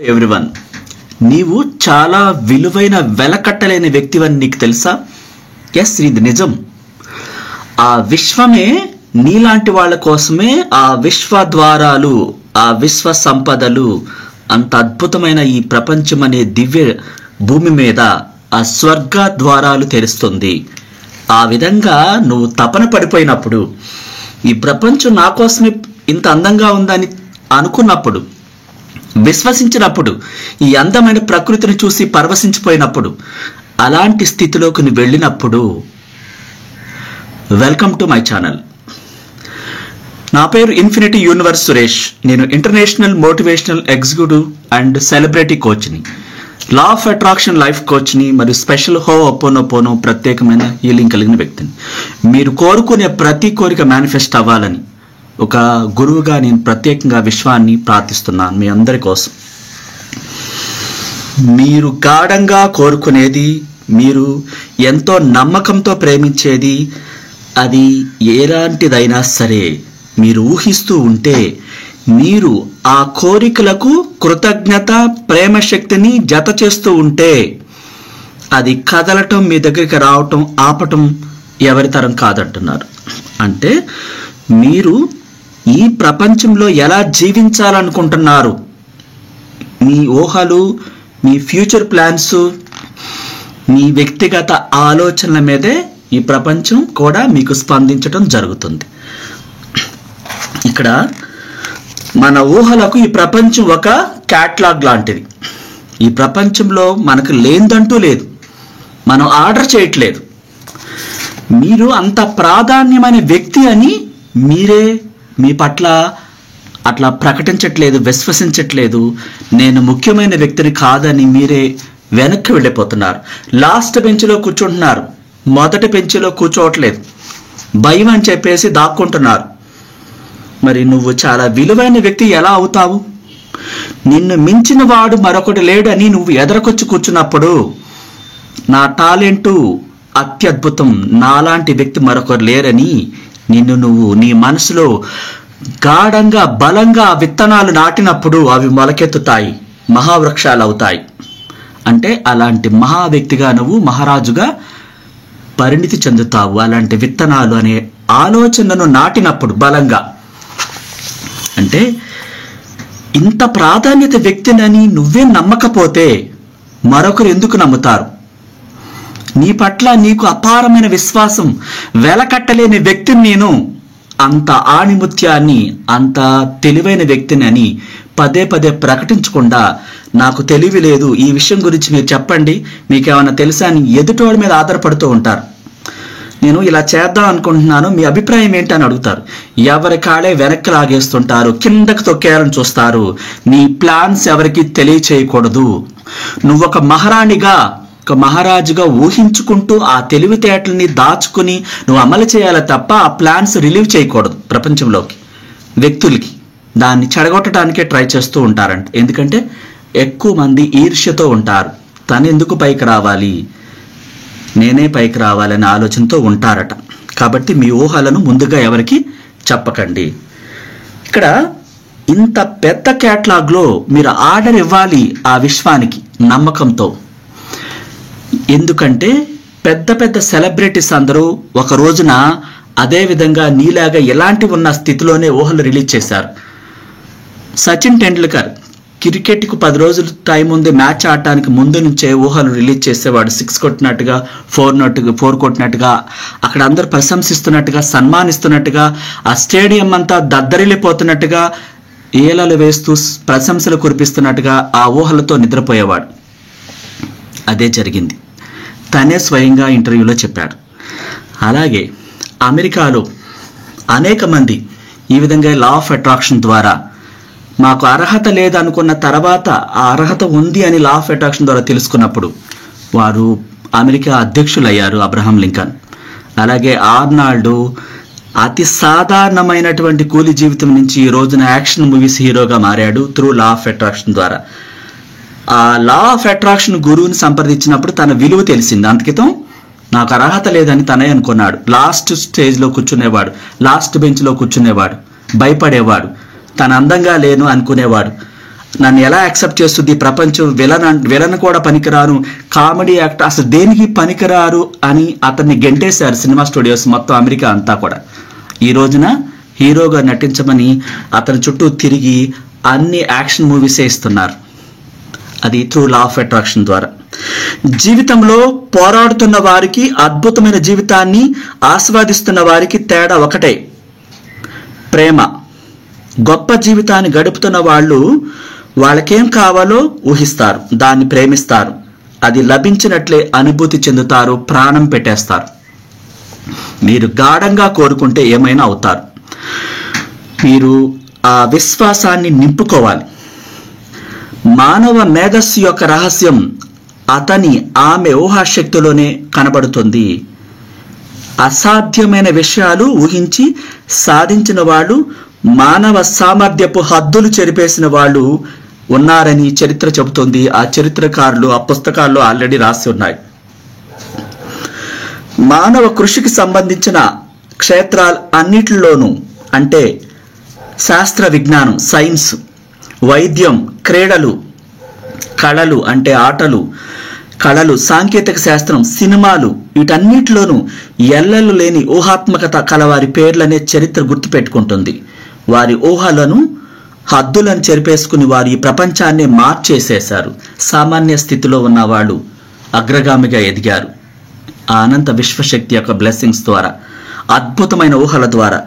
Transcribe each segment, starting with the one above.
Everyone, నీవు చాలా విలువైన వెలకట్టలేని వ్యక్తివని నీకు తెలుసా? ఎస్, ఇది నిజం. ఆ విశ్వమే నీలాంటి వాళ్ళ కోసమే ఆ విశ్వ ద్వారాలు, ఆ విశ్వ సంపదలు, అంత అద్భుతమైన ఈ ప్రపంచం అనే దివ్య భూమి మీద ఆ స్వర్గ ద్వారాలు తెరుస్తుంది. ఆ విధంగా నువ్వు తపన పడిపోయినప్పుడు, ఈ ప్రపంచం నా కోసమే ఇంత అందంగా ఉందని అనుకున్నప్పుడు, విశ్వసించినప్పుడు, ఈ అందమైన ప్రకృతిని చూసి పరవశించిపోయినప్పుడు, అలాంటి స్థితిలోకి నువ్వు వెళ్ళినప్పుడు, వెల్కమ్ టు మై ఛానల్. నా పేరు ఇన్ఫినిటీ యూనివర్స్ సురేష్. నేను international motivational executive and celebrity కోచ్ని, లా ఆఫ్ అట్రాక్షన్ లైఫ్ కోచ్ని, మరియు స్పెషల్ హోపోనోపోనో ప్రత్యేకమైన హీలింగ్ కలిగిన వ్యక్తిని. మీరు కోరుకునే ప్రతి కోరిక మేనిఫెస్ట్ అవ్వాలని ఒక గురువుగా నేను ప్రత్యేకంగా విశ్వాన్ని ప్రార్థిస్తున్నాను మీ అందరి కోసం. మీరు గాఢంగా కోరుకునేది, మీరు ఎంతో నమ్మకంతో ప్రేమించేది, అది ఎలాంటిదైనా సరే మీరు ఊహిస్తూ ఉంటే, మీరు ఆ కోరికలకు కృతజ్ఞత ప్రేమ శక్తిని జత చేస్తూ ఉంటే, అది కదలటం, మీ దగ్గరికి రావటం ఆపటం ఎవరి తరం కాదంటున్నారు. అంటే మీరు ఈ ప్రపంచంలో ఎలా జీవించాలనుకుంటున్నారు, మీ ఊహలు, మీ ఫ్యూచర్ ప్లాన్స్, మీ వ్యక్తిగత ఆలోచనల మీదే ఈ ప్రపంచం కూడా మీకు స్పందించడం జరుగుతుంది. ఇక్కడ మన ఊహలకు ఈ ప్రపంచం ఒక క్యాట్లాగ్ లాంటిది. ఈ ప్రపంచంలో మనకు లేదంటూ లేదు, మనం ఆర్డర్ చేయట్లేదు. మీరు అంత ప్రాధాన్యమైన వ్యక్తి అని మీరే మీ పట్ల అట్లా ప్రకటించట్లేదు, విశ్వసించట్లేదు. నేను ముఖ్యమైన వ్యక్తిని కాదని మీరే వెనక్కి వెళ్ళిపోతున్నారు. లాస్ట్ బెంచ్లో కూర్చుంటున్నారు, మొదటి బెంచ్లో కూర్చోవట్లేదు. భయం అని చెప్పేసి దాక్కుంటున్నారు. మరి నువ్వు చాలా విలువైన వ్యక్తి ఎలా అవుతావు? నిన్ను మించిన వాడు మరొకటి లేడని నువ్వు ఎదరకొచ్చి కూర్చున్నప్పుడు, నా టాలెంటు అత్యద్భుతం, నాలాంటి వ్యక్తి మరొకరు లేరని నువ్వు నీ మనసులో గాఢంగా బలంగా విత్తనాలు నాటినప్పుడు అవి మొలకెత్తుతాయి, మహావృక్షాలు అవుతాయి. అంటే అలాంటి మహా వ్యక్తిగా నువ్వు మహారాజుగా పరిణితి చెందుతావు. అలాంటి విత్తనాలు అనే ఆలోచనను నాటినప్పుడు బలంగా, అంటే ఇంత ప్రాధాన్యత వ్యక్తినని నువ్వే నమ్మకపోతే మరొకరు ఎందుకు నమ్ముతారు? నీ పట్ల నీకు అపారమైన విశ్వాసం, వెలకట్టలేని వ్యక్తిని నేను, అంత ఆణిముత్యాన్ని, అంత తెలివైన వ్యక్తిని అని పదే పదే ప్రకటించకుండా, నాకు తెలివి లేదు, ఈ విషయం గురించి మీరు చెప్పండి, మీకేమైనా తెలుసా అని ఎదుటోడి మీద ఆధారపడుతూ ఉంటారు. నేను ఇలా చేద్దాం అనుకుంటున్నాను, మీ అభిప్రాయం ఏంటని అడుగుతారు. ఎవరి కాడే వెనక్కి లాగేస్తుంటారు, కిందకు తొక్కేయాలని చూస్తారు. నీ ప్లాన్స్ ఎవరికి తెలియచేయకూడదు. నువ్వు ఒక మహారాణిగా, ఒక మహారాజుగా ఊహించుకుంటూ ఆ తెలివితేటల్ని దాచుకుని నువ్వు అమలు చేయాలి తప్ప ఆ ప్లాన్స్ రిలీవ్ చేయకూడదు ప్రపంచంలోకి, వ్యక్తులకి. దాన్ని చెడగొట్టడానికే ట్రై చేస్తూ ఉంటారంట. ఎందుకంటే ఎక్కువ మంది ఈర్ష్యతో ఉంటారు. తను ఎందుకు పైకి రావాలి, నేనే పైకి రావాలనే ఆలోచనతో ఉంటారట. కాబట్టి మీ ఊహలను ముందుగా ఎవరికి చెప్పకండి. ఇక్కడ ఇంత పెద్ద క్యాట్లాగ్లో మీరు ఆర్డర్ ఇవ్వాలి ఆ విశ్వానికి నమ్మకంతో. ఎందుకంటే పెద్ద పెద్ద సెలబ్రిటీస్ అందరూ ఒక రోజున అదే విధంగా నీలాగా ఎలాంటి ఉన్న స్థితిలోనే ఊహలు రిలీజ్ చేశారు. సచిన్ టెండూల్కర్ క్రికెట్కు 10 రోజులు టైం ఉంది, మ్యాచ్ ఆడటానికి ముందు నుంచే ఊహలు రిలీజ్ చేసేవాడు. 6 కొట్టినట్టుగా, 4 కొట్టినట్టుగా, అక్కడ అందరూ ప్రశంసిస్తున్నట్టుగా, సన్మానిస్తున్నట్టుగా, ఆ స్టేడియం అంతా దద్దరిల్లిపోతున్నట్టుగా, ఏలలు వేస్తూ ప్రశంసలు కురిపిస్తున్నట్టుగా ఆ ఊహలతో నిద్రపోయేవాడు. అదే జరిగింది. తనే స్వయంగా ఇంటర్వ్యూలో చెప్పాడు. అలాగే అమెరికాలో అనేక మంది ఈ విధంగా లా ఆఫ్ అట్రాక్షన్ ద్వారా మాకు అర్హత లేదనుకున్న తర్వాత ఆ అర్హత ఉంది అని లా ఆఫ్ అట్రాక్షన్ ద్వారా తెలుసుకున్నప్పుడు వారు అమెరికా అధ్యక్షులు అయ్యారు. అబ్రహాం లింకన్, అలాగే ఆర్నాల్డ్ అతి సాధారణమైనటువంటి కూలి జీవితం నుంచి ఈ రోజున యాక్షన్ మూవీస్ హీరోగా మారాడు త్రూ లా ఆఫ్ అట్రాక్షన్ ద్వారా. ఆ లా ఆఫ్ అట్రాక్షన్ గురువుని సంప్రదించినప్పుడు తన విలువ తెలిసింది. అందుకితం నాకు అర్హత లేదని తనే అనుకున్నాడు. లాస్ట్ స్టేజ్లో కూర్చునేవాడు, లాస్ట్ బెంచ్లో కూర్చునేవాడు, భయపడేవాడు, తను అందంగా లేను అనుకునేవాడు. నన్ను ఎలా యాక్సెప్ట్ చేస్తుంది ప్రపంచం, విలన్ కూడా పనికిరాను, కామెడీ యాక్టర్ అసలు దేనికి పనికిరారు అని అతన్ని గెంటేశారు సినిమా స్టూడియోస్ మొత్తం అమెరికా అంతా కూడా. ఈ రోజున హీరోగా నటించమని అతని చుట్టూ తిరిగి అన్ని యాక్షన్ మూవీసే ఇస్తున్నారు. అది త్రూ లా ఆఫ్ అట్రాక్షన్ ద్వారా. జీవితంలో పోరాడుతున్న వారికి, అద్భుతమైన జీవితాన్ని ఆస్వాదిస్తున్న వారికి తేడా ఒకటే, ప్రేమ. గొప్ప జీవితాన్ని గడుపుతున్న వాళ్ళు వాళ్ళకేం కావాలో ఊహిస్తారు, దాన్ని ప్రేమిస్తారు, అది లభించినట్లే అనుభూతి చెందుతారు, ప్రాణం పెట్టేస్తారు. మీరు గాఢంగా కోరుకుంటే ఏమైనా అవుతారు. మీరు ఆ విశ్వాసాన్ని నింపుకోవాలి. మానవ మేధస్సు యొక్క రహస్యం ఆమె ఊహాశక్తిలోనే కనబడుతుంది. అసాధ్యమైన విషయాలు ఊహించి సాధించిన వాళ్ళు, మానవ సామర్థ్యపు హద్దులు చెరిపేసిన వాళ్ళు ఉన్నారని చరిత్ర చెబుతుంది. ఆ చరిత్రకారులు ఆ పుస్తకాల్లో ఆల్రెడీ రాసి ఉన్నాయి. మానవ కృషికి సంబంధించిన క్షేత్రాలు అన్నిటిలోనూ, అంటే శాస్త్ర విజ్ఞానం, సైన్స్, వైద్యం, క్రీడలు, కళలు అంటే ఆటలు, కళలు, సాంకేతిక శాస్త్రం, సినిమాలు, వీటన్నిటిలోనూ ఎల్లలు లేని ఊహాత్మకత కలవారి పేర్లనే చరిత్ర గుర్తుపెట్టుకుంటుంది. వారి ఊహలను, హద్దులను చెరిపేసుకుని వారు ఈ ప్రపంచాన్ని మార్చేసేశారు. సామాన్య స్థితిలో ఉన్న వాళ్ళు అగ్రగామిగా ఎదిగారు. ఆ అనంత విశ్వశక్తి యొక్క బ్లెస్సింగ్స్ ద్వారా, అద్భుతమైన ఊహల ద్వారా.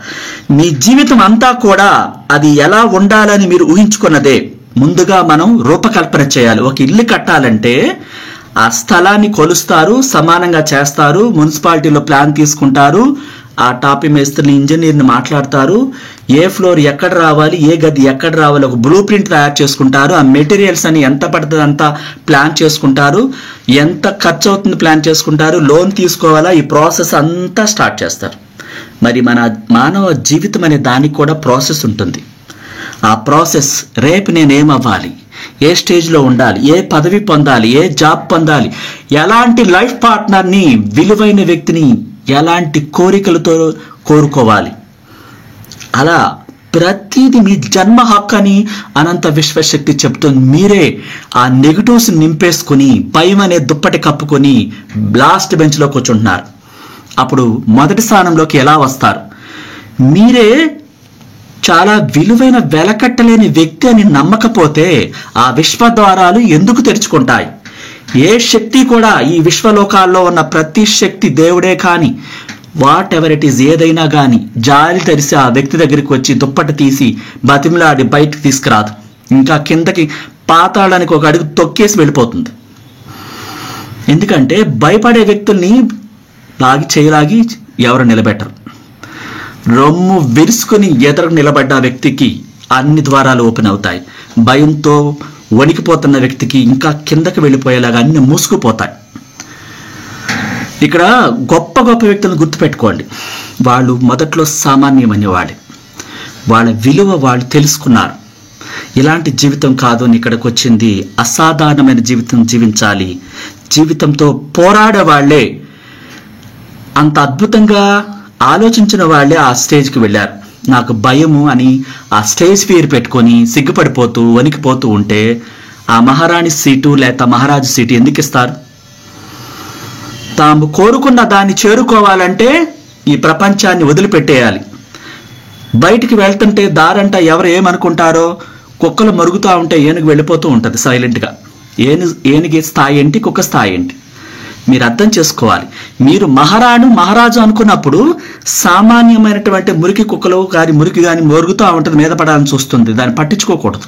మీ జీవితం అంతా కూడా అది ఎలా ఉండాలని మీరు ఊహించుకున్నదే. ముందుగా మనం రూపకల్పన చేయాలి. ఒక ఇల్లు కట్టాలంటే ఆ స్థలాన్ని కొలుస్తారు, సమానంగా చేస్తారు, మున్సిపాలిటీలో ప్లాన్ తీసుకుంటారు, ఆ టాపీ మేస్త్రిని, ఇంజనీర్ని మాట్లాడతారు, ఏ ఫ్లోర్ ఎక్కడ రావాలి, ఏ గది ఎక్కడ రావాలి, ఒక బ్లూ ప్రింట్ తయారు చేసుకుంటారు, ఆ మెటీరియల్స్ అని ఎంత పడుతుంది అంతా ప్లాన్ చేసుకుంటారు, ఎంత ఖర్చు అవుతుంది ప్లాన్ చేసుకుంటారు, లోన్ తీసుకోవాలా, ఈ ప్రాసెస్ అంతా స్టార్ట్ చేస్తారు. మరి మన మానవ జీవితం అనే దానికి కూడా ప్రాసెస్ ఉంటుంది. ఆ ప్రాసెస్, రేపు నేనేమవ్వాలి, ఏ స్టేజ్లో ఉండాలి, ఏ పదవి పొందాలి, ఏ జాబ్ పొందాలి, ఎలాంటి లైఫ్ పార్ట్నర్ని, విలువైన వ్యక్తిని, ఎలాంటి కోరికలతో కోరుకోవాలి, అలా ప్రతిదీ మీ జన్మ హక్కు అని అనంత విశ్వశక్తి చెప్తుంది. మీరే ఆ నెగిటివ్స్ నింపేసుకుని భయం అనే దుప్పటి కప్పుకొని లాస్ట్ బెంచ్లో కూర్చుంటున్నారు. అప్పుడు మొదటి స్థానంలోకి ఎలా వస్తారు? మీరే చాలా విలువైన వెలకట్టలేని వ్యక్తి అని నమ్మకపోతే ఆ విశ్వద్వారాలు ఎందుకు తెరుచుకుంటాయి? ఏ శక్తి కూడా, ఈ విశ్వలోకాల్లో ఉన్న ప్రతి శక్తి, దేవుడే కానీ వాట్ ఎవర్ ఇట్ ఈస్, ఏదైనా కానీ జాలి తెరిసి ఆ వ్యక్తి దగ్గరికి వచ్చి దుప్పటి తీసి బతిమిలాడి బయటకు తీసుకురాదు. ఇంకా కిందకి పాతాళానికి ఒక అడుగు తొక్కేసి వెళ్ళిపోతుంది. ఎందుకంటే భయపడే వ్యక్తుల్ని చేయలాగి ఎవరు నిలబెట్టరు. రొమ్ము విరుసుకుని ఎదురు నిలబడ్డ వ్యక్తికి అన్ని ద్వారాలు ఓపెన్ అవుతాయి. భయంతో వణికిపోతున్న వ్యక్తికి ఇంకా కిందకి వెళ్ళిపోయేలాగా అన్ని మూసుకుపోతాయి. ఇక్కడ గొప్ప గొప్ప వ్యక్తులను గుర్తుపెట్టుకోండి. వాళ్ళు మొదట్లో సామాన్యమైన వాళ్ళ విలువ వాళ్ళు తెలుసుకున్నారు. ఇలాంటి జీవితం కాదు అని ఇక్కడికి వచ్చింది. అసాధారణమైన జీవితం జీవించాలి. జీవితంతో పోరాడే వాళ్ళే, అంత అద్భుతంగా ఆలోచించిన వాళ్ళే ఆ స్టేజ్కి వెళ్ళారు. నాకు భయము అని ఆ స్టేజ్ ఫియర్ పెట్టుకొని సిగ్గుపడిపోతూ వణికిపోతూ ఉంటే ఆ మహారాణి సీటు లేక మహారాజు సీటు ఎందుకు ఇస్తారు? తాము కోరుకున్న దాన్ని చేరుకోవాలంటే ఈ ప్రపంచాన్ని వదిలిపెట్టేయాలి. బయటికి వెళ్తుంటే దారంట ఎవరు ఏమనుకుంటారో, కుక్కలు మరుగుతూ ఉంటే ఏనుగు వెళ్ళిపోతూ ఉంటుంది సైలెంట్గా. ఏనుగు స్థాయి ఏంటి, కుక్క స్థాయి ఏంటి మీరు అర్థం చేసుకోవాలి. మీరు మహారాజు అనుకున్నప్పుడు సామాన్యమైనటువంటి మురికి కుక్కలు కానీ మురికి కానీ మొరుగుతూ ఉంటుంది, మీద పడాలని చూస్తుంది, దాన్ని పట్టించుకోకూడదు.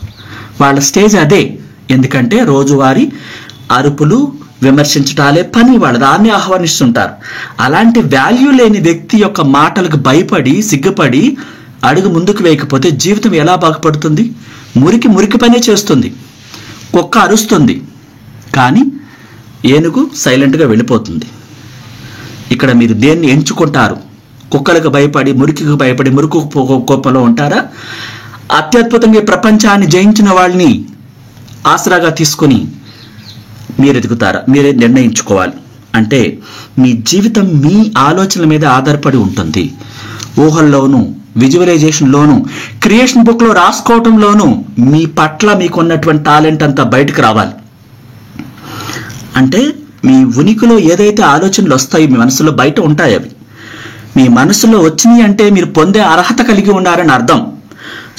వాళ్ళ స్టేజ్ అదే. ఎందుకంటే రోజువారీ అరుపులు, విమర్శించటాలే పని, వాళ్ళు దాన్ని ఆహ్వానిస్తుంటారు. అలాంటి వాల్యూ లేని వ్యక్తి యొక్క మాటలకు భయపడి సిగ్గుపడి అడుగు ముందుకు వేయకపోతే జీవితం ఎలా బాగుపడుతుంది? మురికి పనే చేస్తుంది, కుక్క అరుస్తుంది, కానీ ఏనుగు సైలెంట్గా వెళ్ళిపోతుంది. ఇక్కడ మీరు దేన్ని ఎంచుకుంటారు? కుక్కలకు భయపడి, మురికికి భయపడి మురుకు కోపంలో ఉంటారా? అత్యద్భుతంగా ప్రపంచాన్ని జయించిన వాళ్ళని ఆసరాగా తీసుకొని మీరు ఎదుగుతారా? మీరే నిర్ణయించుకోవాలి. అంటే మీ జీవితం మీ ఆలోచనల మీద ఆధారపడి ఉంటుంది. ఊహల్లోనూ విజువలైజేషన్లోను, క్రియేషన్ బుక్లో రాసుకోవటంలోను మీ పట్ల మీకున్నటువంటి టాలెంట్ అంతా బయటకు రావాలి. అంటే మీ ఉనికిలో ఏదైతే ఆలోచనలు వస్తాయో మీ మనసులో బయట ఉంటాయి. అవి మీ మనసులో వచ్చినాయి అంటే మీరు పొందే అర్హత కలిగి ఉన్నారని అర్థం.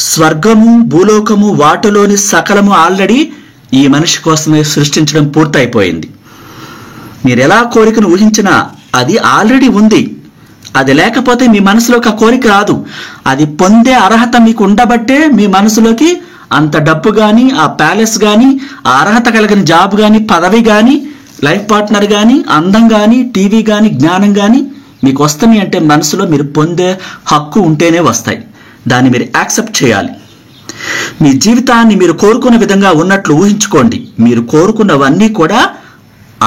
స్వర్గము, భూలోకము, వాటిలోని సకలము ఆల్రెడీ ఈ మనిషి కోసమే సృష్టించడం పూర్తయిపోయింది. మీరు ఎలా కోరికను ఊహించినా అది ఆల్రెడీ ఉంది. అది లేకపోతే మీ మనసులోకి ఆ కోరిక రాదు. అది పొందే అర్హత మీకు ఉండబట్టే మీ మనసులోకి అంత డబ్బు కానీ, ఆ ప్యాలెస్ కానీ, ఆ అర్హత కలిగిన జాబ్ కానీ, పదవి కానీ, లైఫ్ పార్ట్నర్ కానీ, అందం కానీ, టీవీ కానీ, జ్ఞానం కానీ మీకు వస్తున్నాయి అంటే మనసులో మీరు పొందే హక్కు ఉంటేనే వస్తాయి. దాన్ని మీరు యాక్సెప్ట్ చేయాలి. మీ జీవితాన్ని మీరు కోరుకున్న విధంగా ఉన్నట్లు ఊహించుకోండి. మీరు కోరుకున్నవన్నీ కూడా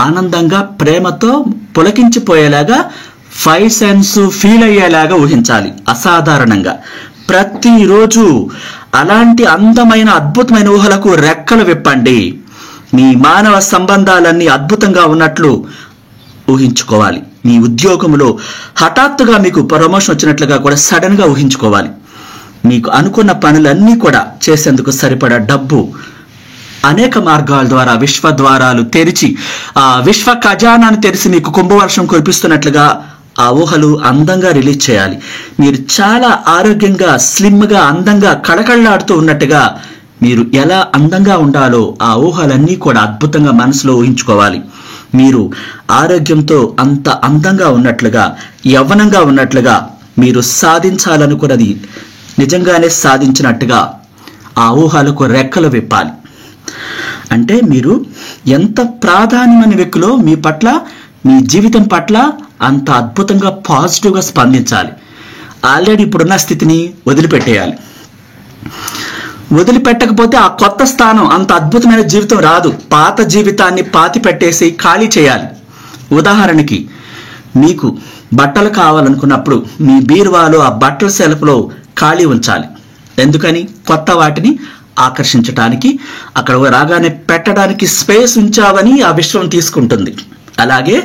ఆనందంగా, ప్రేమతో పులకించిపోయేలాగా, 5 సెన్స్ ఫీల్ అయ్యేలాగా ఊహించాలి. అసాధారణంగా ప్రతిరోజు అలాంటి అందమైన, అద్భుతమైన ఊహలకు రెక్కలు విప్పండి. మీ మానవ సంబంధాలన్నీ అద్భుతంగా ఉన్నట్లు ఊహించుకోవాలి. మీ ఉద్యోగంలో హఠాత్తుగా మీకు ప్రమోషన్ వచ్చినట్లుగా కూడా సడన్ గా ఊహించుకోవాలి. మీకు అనుకున్న పనులన్నీ కూడా చేసేందుకు సరిపడా డబ్బు అనేక మార్గాల ద్వారా విశ్వ ద్వారాలు తెరిచి, ఆ విశ్వ ఖజానాను తెరిచి మీకు కుంభవర్షం కురిపిస్తున్నట్లుగా ఆ ఊహలు అందంగా రిలీజ్ చేయాలి. మీరు చాలా ఆరోగ్యంగా, స్లిమ్గా, అందంగా, కళకళలాడుతూ ఉన్నట్టుగా మీరు ఎలా అందంగా ఉండాలో ఆ ఊహలన్నీ కూడా అద్భుతంగా మనసులో ఊహించుకోవాలి. మీరు ఆరోగ్యంతో అంత అందంగా ఉన్నట్లుగా, యవ్వనంగా ఉన్నట్లుగా, మీరు సాధించాలనుకున్నది నిజంగానే సాధించినట్టుగా ఆ ఊహలకు రెక్కలు విప్పాలి. అంటే మీరు ఎంత ప్రాధాన్యమైన వ్యక్తులో మీ పట్ల, మీ జీవితం పట్ల అంత అద్భుతంగా పాజిటివ్గా స్పందించాలి. ఆల్రెడీ ఇప్పుడున్న స్థితిని వదిలిపెట్టేయాలి. వదిలిపెట్టకపోతే ఆ కొత్త స్థానం, అంత అద్భుతమైన జీవితం రాదు. పాత జీవితాన్ని పాతి పెట్టేసి ఖాళీ చేయాలి. ఉదాహరణకి మీకు బట్టలు కావాలనుకున్నప్పుడు మీ బీరువాలో ఆ బట్టల సెల్ఫ్లో ఖాళీ ఉంచాలి. ఎందుకని? కొత్త వాటిని ఆకర్షించడానికి, అక్కడ రాగానే పెట్టడానికి స్పేస్ ఉంచావని ఆ విశ్వం తీసుకుంటుంది. అలాగే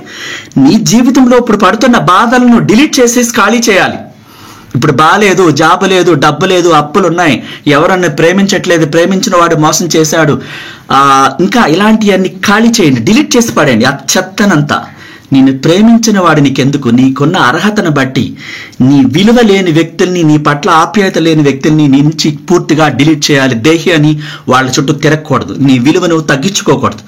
నీ జీవితంలో ఇప్పుడు పడుతున్న బాధలను డిలీట్ చేసేసి ఖాళీ చేయాలి. ఇప్పుడు బాలేదు, జాబ్ లేదు, డబ్బు లేదు, అప్పులున్నాయి, ఎవరన్నా ప్రేమించట్లేదు, ప్రేమించిన వాడు మోసం చేశాడు, ఇంకా ఇలాంటివన్నీ ఖాళీ చేయండి, డిలీట్ చేసి పడేయండి ఆ చెత్తనంతా. నిన్ను ప్రేమించిన వాడు నీకెందుకు? నీకున్న అర్హతను బట్టి నీ విలువ లేని వ్యక్తుల్ని, నీ పట్ల ఆప్యాయత లేని వ్యక్తుల్ని నీ నుంచి పూర్తిగా డిలీట్ చేయాలి. దేహి అని వాళ్ళ చుట్టూ తిరగకూడదు. నీ విలువ నువ్వు తగ్గించుకోకూడదు.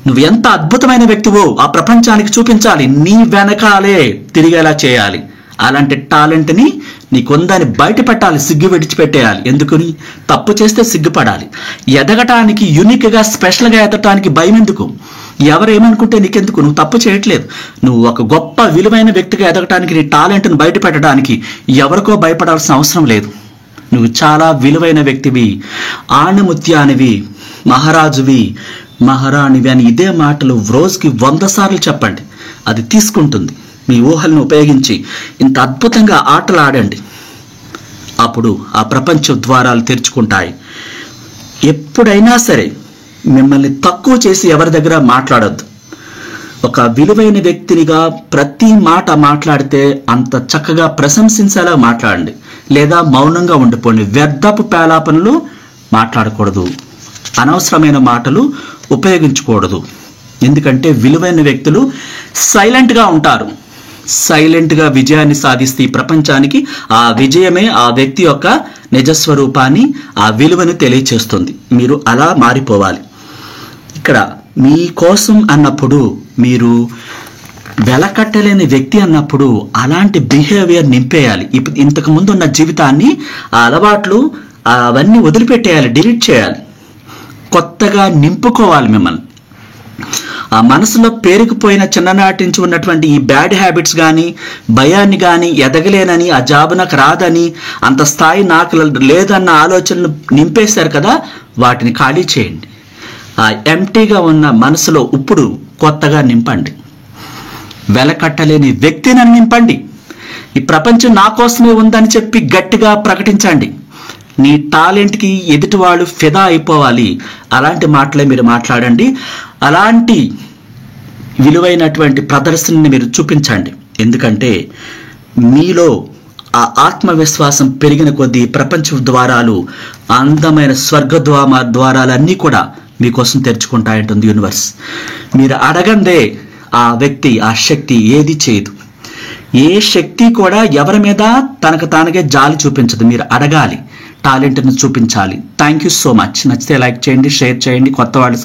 నువ్వు ఎంత అద్భుతమైన వ్యక్తివో ఆ ప్రపంచానికి చూపించాలి. నీ వెనకాలే తిరిగేలా చేయాలి. అలాంటి టాలెంట్ని నీకుందని బయట పెట్టాలి, సిగ్గు విడిచిపెట్టేయాలి. ఎందుకని? తప్పు చేస్తే సిగ్గుపడాలి. ఎదగటానికి, యూనిక్గా, స్పెషల్గా ఎదగటానికి భయం ఎందుకు? ఎవరేమనుకుంటే నీకెందుకు? నువ్వు తప్పు చేయట్లేదు. నువ్వు ఒక గొప్ప విలువైన వ్యక్తిగా ఎదగటానికి, నీ టాలెంట్ను బయట పెట్టడానికి ఎవరికో భయపడాల్సిన అవసరం లేదు. నువ్వు చాలా విలువైన వ్యక్తివి, ఆణిముత్యానివి, మహారాజువి, మహారాణివి అని ఇదే మాటలు రోజుకి 100 సార్లు చెప్పండి. అది తీసుకుంటుంది. మీ ఊహలను ఉపయోగించి ఇంత అద్భుతంగా ఆటలు ఆడండి. అప్పుడు ఆ ప్రపంచ ద్వారాలు తెరుచుకుంటాయి. ఎప్పుడైనా సరే మిమ్మల్ని తక్కువ చేసి ఎవరి దగ్గర మాట్లాడొద్దు. ఒక విలువైన వ్యక్తినిగా ప్రతి మాట మాట్లాడితే అంత చక్కగా ప్రశంసించేలా మాట్లాడండి, లేదా మౌనంగా ఉండిపోండి. వ్యర్థపు పేలాపనలు మాట్లాడకూడదు, అనవసరమైన మాటలు ఉపయోగించకూడదు. ఎందుకంటే విలువైన వ్యక్తులు సైలెంట్గా ఉంటారు. సైలెంట్గా విజయాన్ని సాధిస్తే ఈ ప్రపంచానికి ఆ విజయమే ఆ వ్యక్తి యొక్క నిజస్వరూపాన్ని, ఆ విలువను తెలియచేస్తుంది. మీరు అలా మారిపోవాలి. ఇక్కడ మీ కోసం అన్నప్పుడు, మీరు వెలకట్టలేని వ్యక్తి అన్నప్పుడు అలాంటి బిహేవియర్ నింపేయాలి. ఇంతకు ముందు ఉన్న జీవితాన్ని, ఆ అలవాట్లు అవన్నీ వదిలిపెట్టేయాలి, డిలీట్ చేయాలి. కొత్తగా నింపుకోవాలి మిమ్మల్ని. ఆ మనసులో పేరుకుపోయిన చిన్ననాటి నుంచి ఉన్నటువంటి ఈ బ్యాడ్ హ్యాబిట్స్ కానీ, భయాన్ని కానీ, ఎదగలేనని, ఆ జాబ్ నాకు రాదని, అంత స్థాయి నాకు లేదన్న ఆలోచనలు నింపేశారు కదా, వాటిని ఖాళీ చేయండి. ఆ ఎంటీగా ఉన్న మనసులో ఇప్పుడు కొత్తగా నింపండి. వెలకట్టలేని వ్యక్తిని నింపండి. ఈ ప్రపంచం నా కోసమే ఉందని చెప్పి గట్టిగా ప్రకటించండి. నీ టాలెంట్కి ఎదుటి వాళ్ళు ఫిదా అయిపోవాలి. అలాంటి మాటలే మీరు మాట్లాడండి. అలాంటి విలువైనటువంటి ప్రదర్శనని మీరు చూపించండి. ఎందుకంటే మీలో ఆ ఆత్మవిశ్వాసం పెరిగిన కొద్దీ ప్రపంచ ద్వారాలు, అందమైన స్వర్గ ద్వారాలన్నీ కూడా మీకోసం తెరుచుకుంటాయంటుంది యూనివర్స్. మీరు అడగందే ఆ వ్యక్తి, ఆ శక్తి ఏది చేయదు. ఏ శక్తి కూడా ఎవరి మీద తనకు తానకే జాలి చూపించదు. మీరు అడగాలి, టాలెంట్ని చూపించాలి. Thank you so much. నచ్చితే లైక్ చేయండి, షేర్ చేయండి, కొత్త వాళ్ళు